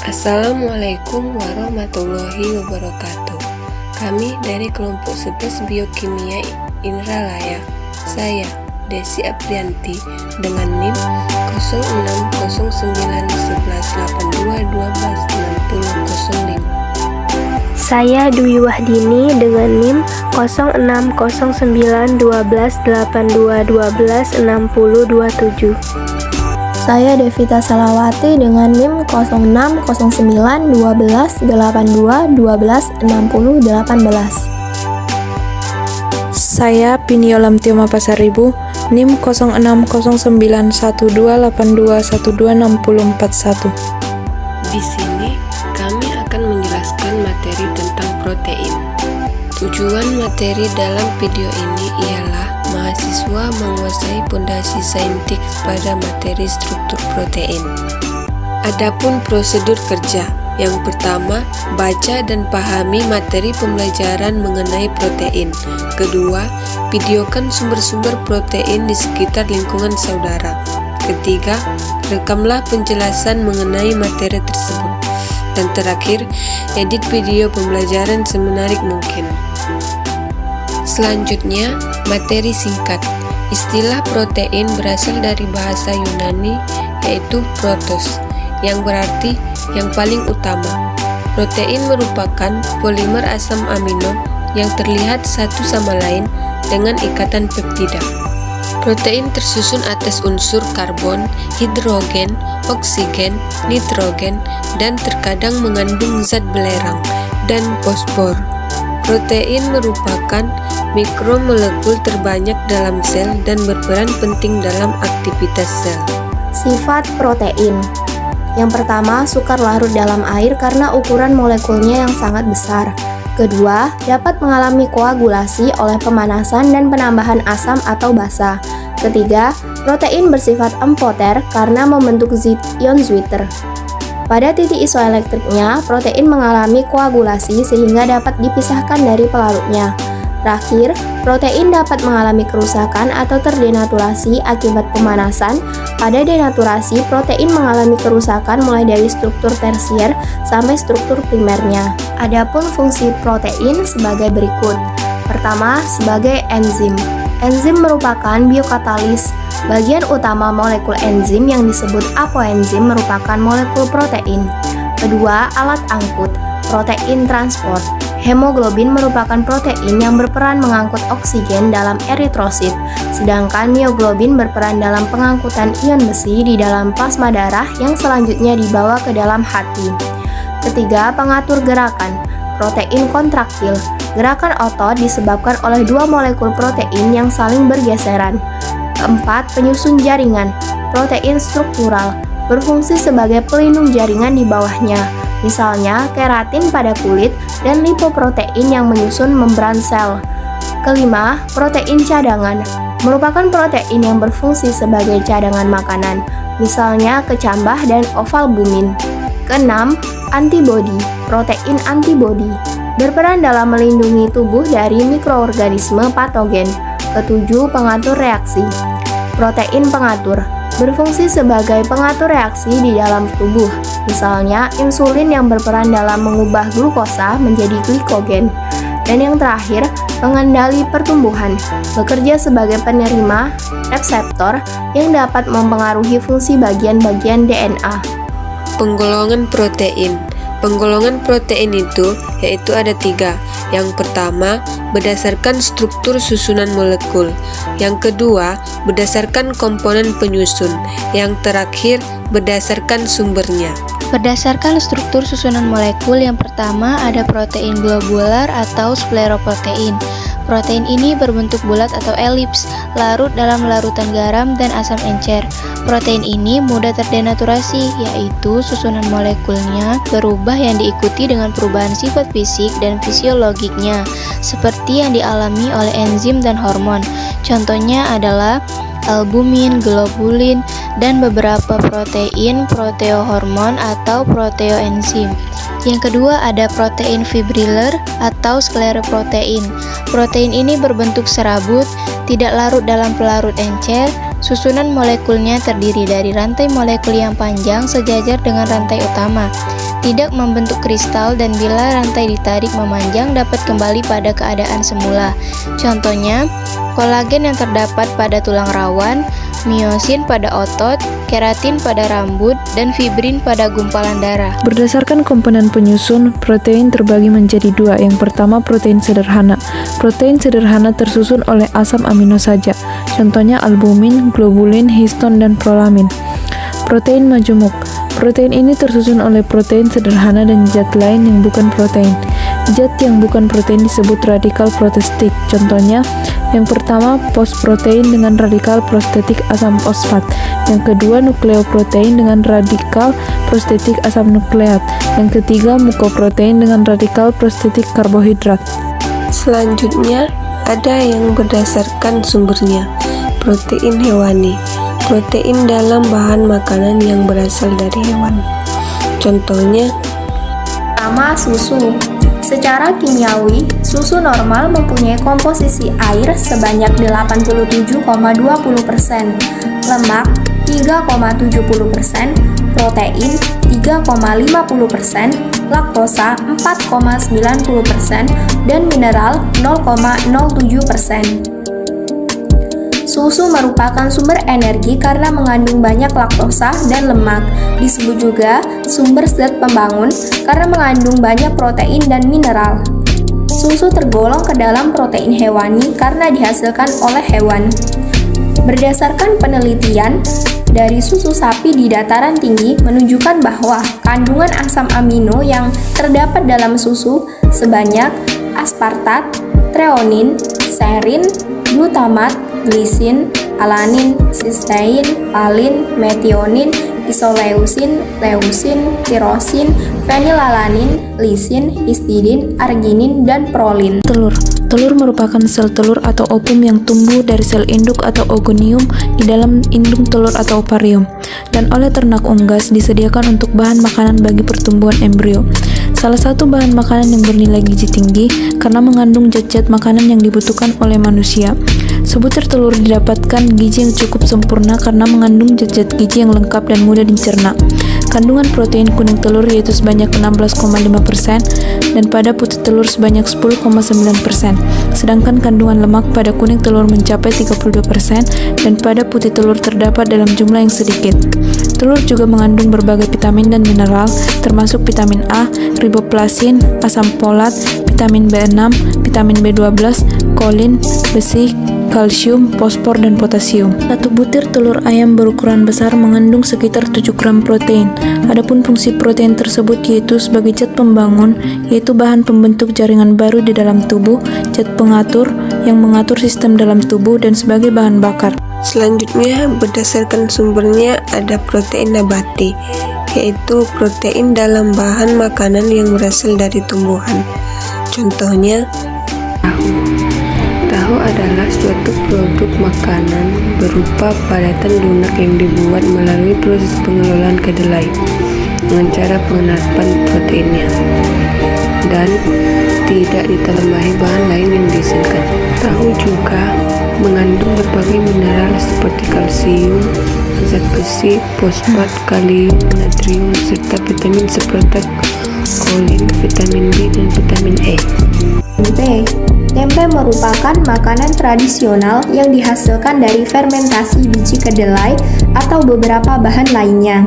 Assalamualaikum warahmatullahi wabarakatuh. Kami dari kelompok 11 Biokimia Inralaya. Saya Desi Aprianti dengan NIM 06091182126005. Saya Dwi Wahdini dengan NIM 06091282126027. Saya Devita Salawati dengan NIM 06091282126018. Saya Piniolam Tioma Pasaribu, NIM 06091282126041. Di sini kami akan menjelaskan materi tentang protein. Tujuan materi dalam video ini ialah mahasiswa menguasai fondasi saintik pada materi struktur protein. Adapun prosedur kerja, yang pertama, baca dan pahami materi pembelajaran mengenai protein. Kedua, videokan sumber-sumber protein di sekitar lingkungan saudara. Ketiga, rekamlah penjelasan mengenai materi tersebut. Dan terakhir, edit video pembelajaran semenarik mungkin. Selanjutnya, materi singkat. Istilah protein berasal dari bahasa Yunani, yaitu protos, yang berarti yang paling utama. Protein merupakan polimer asam amino yang terlihat satu sama lain dengan ikatan peptida. Protein tersusun atas unsur karbon, hidrogen, oksigen, nitrogen, dan terkadang mengandung zat belerang dan fosfor. Protein merupakan mikromolekul terbanyak dalam sel dan berperan penting dalam aktivitas sel. Sifat protein. Yang pertama, sukar larut dalam air karena ukuran molekulnya yang sangat besar. Kedua, dapat mengalami koagulasi oleh pemanasan dan penambahan asam atau basa. Ketiga, protein bersifat amfoter karena membentuk ion Zwitter. Pada titik isoelektriknya, protein mengalami koagulasi sehingga dapat dipisahkan dari pelarutnya. Terakhir, protein dapat mengalami kerusakan atau terdenaturasi akibat pemanasan. Pada denaturasi, protein mengalami kerusakan mulai dari struktur tersier sampai struktur primernya. Adapun fungsi protein sebagai berikut. Pertama, sebagai enzim. Enzim merupakan biokatalis. Bagian utama molekul enzim yang disebut apoenzim merupakan molekul protein. Kedua, alat angkut. Protein transport. Hemoglobin merupakan protein yang berperan mengangkut oksigen dalam eritrosit, sedangkan mioglobin berperan dalam pengangkutan ion besi di dalam plasma darah yang selanjutnya dibawa ke dalam hati. Ketiga, pengatur gerakan. Protein kontraktil. Gerakan otot disebabkan oleh dua molekul protein yang saling bergeseran. Keempat, penyusun jaringan. Protein struktural. Berfungsi sebagai pelindung jaringan di bawahnya. Misalnya keratin pada kulit dan lipoprotein yang menyusun membran sel. Kelima, protein cadangan. Merupakan protein yang berfungsi sebagai cadangan makanan, misalnya kecambah dan ovalbumin. Keenam, antibodi. Protein antibodi berperan dalam melindungi tubuh dari mikroorganisme patogen. Ketujuh, pengatur reaksi. Protein pengatur berfungsi sebagai pengatur reaksi di dalam tubuh, misalnya insulin yang berperan dalam mengubah glukosa menjadi glikogen. Dan yang terakhir, pengendali pertumbuhan, bekerja sebagai penerima reseptor yang dapat mempengaruhi fungsi bagian-bagian DNA. Penggolongan protein. Penggolongan protein itu yaitu ada 3. Yang pertama, berdasarkan struktur susunan molekul. Yang kedua, berdasarkan komponen penyusun. Yang terakhir, berdasarkan sumbernya. Berdasarkan struktur susunan molekul, yang pertama ada protein globular atau skleroprotein. Protein ini berbentuk bulat atau elips, larut dalam larutan garam dan asam encer. Protein ini mudah terdenaturasi, yaitu susunan molekulnya berubah yang diikuti dengan perubahan sifat fisik dan fisiologiknya, seperti yang dialami oleh enzim dan hormon. Contohnya adalah albumin, globulin, dan beberapa protein proteohormon atau proteoenzim. Yang kedua ada protein fibriller atau skleroprotein. Protein ini berbentuk serabut, tidak larut dalam pelarut encer, Susunan molekulnya terdiri dari rantai molekul yang panjang sejajar dengan rantai utama, tidak membentuk kristal, dan bila rantai ditarik memanjang dapat kembali pada keadaan semula. Contohnya, kolagen yang terdapat pada tulang rawan, miosin pada otot, keratin pada rambut, dan fibrin pada gumpalan darah. Berdasarkan komponen penyusun, protein terbagi menjadi dua. Yang pertama, protein sederhana. Protein sederhana tersusun oleh asam amino saja. Contohnya albumin, globulin, histon, dan prolamin. Protein majemuk. Protein ini tersusun oleh protein sederhana dan zat lain yang bukan protein. Zat yang bukan protein disebut radikal protestik. Contohnya, yang pertama fosprotein dengan radikal prostetik asam fosfat. Yang kedua nukleoprotein dengan radikal prostetik asam nukleat. Yang ketiga mukoprotein dengan radikal prostetik karbohidrat. Selanjutnya, ada yang berdasarkan sumbernya. Protein hewani. Protein dalam bahan makanan yang berasal dari hewan. Contohnya, Pertama, susu. Secara kimiawi, susu normal mempunyai komposisi air sebanyak 87,20%, lemak 3,70%, protein 3,50%, laktosa 4,90%, dan mineral 0,07%. Susu merupakan sumber energi karena mengandung banyak laktosa dan lemak. Disebut juga sumber zat pembangun karena mengandung banyak protein dan mineral. Susu tergolong ke dalam protein hewani karena dihasilkan oleh hewan. Berdasarkan penelitian dari susu sapi di dataran tinggi menunjukkan bahwa kandungan asam amino yang terdapat dalam susu sebanyak aspartat, treonin, serin, glutamat, glisin, alanin, sistein, valin, metionin, isoleusin, leusin, tirosin, fenilalanin, lisin, histidin, arginin, dan prolin. Telur. Telur merupakan sel telur atau ovum yang tumbuh dari sel induk atau ogonium di dalam indung telur atau ovarium, dan oleh ternak unggas disediakan untuk bahan makanan bagi pertumbuhan embrio. Salah satu bahan makanan yang bernilai gizi tinggi karena mengandung zat-zat makanan yang dibutuhkan oleh manusia. Sebutir telur didapatkan gizi yang cukup sempurna karena mengandung zat-zat gizi yang lengkap dan mudah dicerna. Kandungan protein kuning telur yaitu sebanyak 16,5% dan pada putih telur sebanyak 10,9%. Sedangkan kandungan lemak pada kuning telur mencapai 32% dan pada putih telur terdapat dalam jumlah yang sedikit. Telur juga mengandung berbagai vitamin dan mineral termasuk vitamin A, riboplasin, asam folat, vitamin B6, vitamin B12, kolin, besi, kalsium, fosfor, dan potasium. Satu butir telur ayam berukuran besar mengandung sekitar 7 gram protein. Adapun fungsi protein tersebut yaitu sebagai zat pembangun, yaitu bahan pembentuk jaringan baru di dalam tubuh, zat pengatur yang mengatur sistem dalam tubuh, dan sebagai bahan bakar. selanjutnya berdasarkan sumbernya ada protein nabati, yaitu protein dalam bahan makanan yang berasal dari tumbuhan. Contohnya, tahu. Tahu adalah suatu produk makanan berupa padatan lunak yang dibuat melalui proses pengelolaan kedelai dengan cara pengenapan proteinnya dan tidak ditambahi bahan lain yang diizinkan. Tahu juga mengandung berbagai mineral seperti kalsium, zat besi, fosfat, kalium, natrium, serta vitamin seperti kolin, vitamin B, dan vitamin E. Tempe merupakan makanan tradisional yang dihasilkan dari fermentasi biji kedelai atau beberapa bahan lainnya.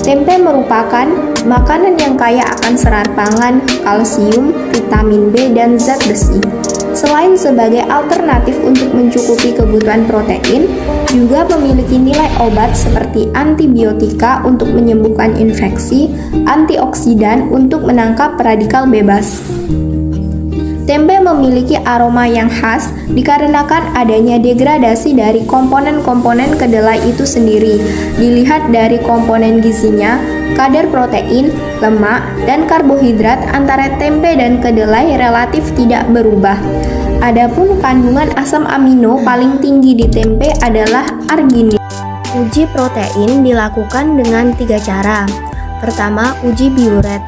Tempe merupakan makanan yang kaya akan serat pangan, kalsium, vitamin B, dan zat besi. Selain sebagai alternatif untuk mencukupi kebutuhan protein, juga memiliki nilai obat seperti antibiotika untuk menyembuhkan infeksi, antioksidan untuk menangkap radikal bebas. Tempe memiliki aroma yang khas dikarenakan adanya degradasi dari komponen-komponen kedelai itu sendiri. Dilihat dari komponen gizinya, kadar protein, lemak, dan karbohidrat antara tempe dan kedelai relatif tidak berubah. Adapun kandungan asam amino paling tinggi di tempe adalah arginin. Uji protein dilakukan dengan 3 cara. Pertama, uji biuret.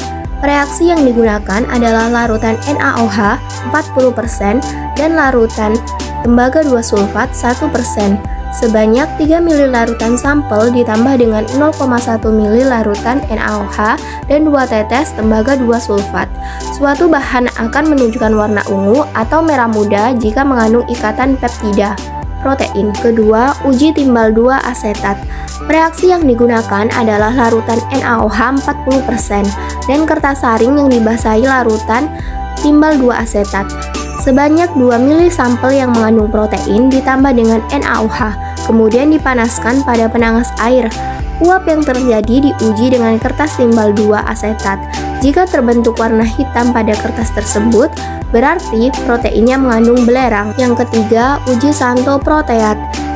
Reaksi yang digunakan adalah larutan NaOH 40% dan larutan tembaga 2 sulfat 1%. sebanyak 3 ml larutan sampel ditambah dengan 0,1 ml larutan NaOH dan 2 tetes tembaga 2 sulfat. Suatu bahan akan menunjukkan warna ungu atau merah muda jika mengandung ikatan peptida protein. Kedua, uji timbal 2 asetat. Reaksi yang digunakan adalah larutan NaOH 40% dan kertas saring yang dibasahi larutan timbal 2 asetat. Sebanyak 2 ml sampel yang mengandung protein ditambah dengan NaOH, kemudian dipanaskan pada penangas air. Uap yang terjadi diuji dengan kertas timbal 2 asetat. Jika terbentuk warna hitam pada kertas tersebut, berarti proteinnya mengandung belerang. Yang ketiga, uji Santo proteat.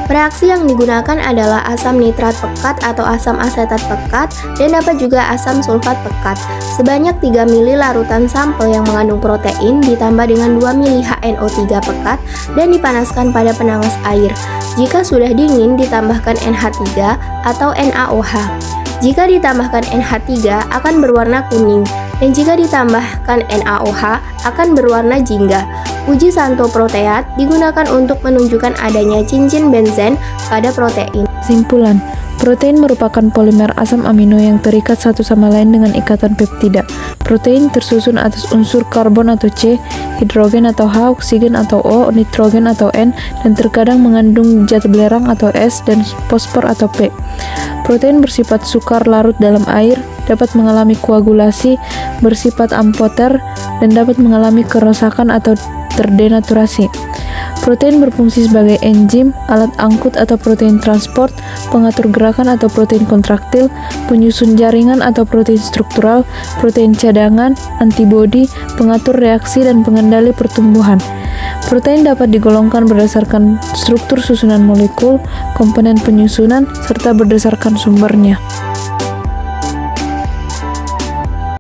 Reaksi yang digunakan adalah asam nitrat pekat atau asam asetat pekat dan dapat juga asam sulfat pekat. Sebanyak 3 ml larutan sampel yang mengandung protein ditambah dengan 2 ml HNO3 pekat dan dipanaskan pada penangas air. Jika sudah dingin, ditambahkan NH3 atau NaOH. Jika ditambahkan NH3 akan berwarna kuning dan jika ditambahkan NaOH akan berwarna jingga. Uji Santo proteat digunakan untuk menunjukkan adanya cincin benzen pada protein. Kesimpulan, protein merupakan polimer asam amino yang terikat satu sama lain dengan ikatan peptida. Protein tersusun atas unsur karbon atau C, hidrogen atau H, oksigen atau O, nitrogen atau N, dan terkadang mengandung zat belerang atau S dan fosfor atau P. Protein bersifat sukar larut dalam air, dapat mengalami koagulasi, bersifat amphoter, dan dapat mengalami kerusakan atau terdenaturasi. Protein berfungsi sebagai enzim, alat angkut atau protein transport, pengatur gerakan atau protein kontraktil, penyusun jaringan atau protein struktural, protein cadangan, antibodi, pengatur reaksi dan pengendali pertumbuhan. Protein dapat digolongkan berdasarkan struktur susunan molekul, komponen penyusunan, serta berdasarkan sumbernya.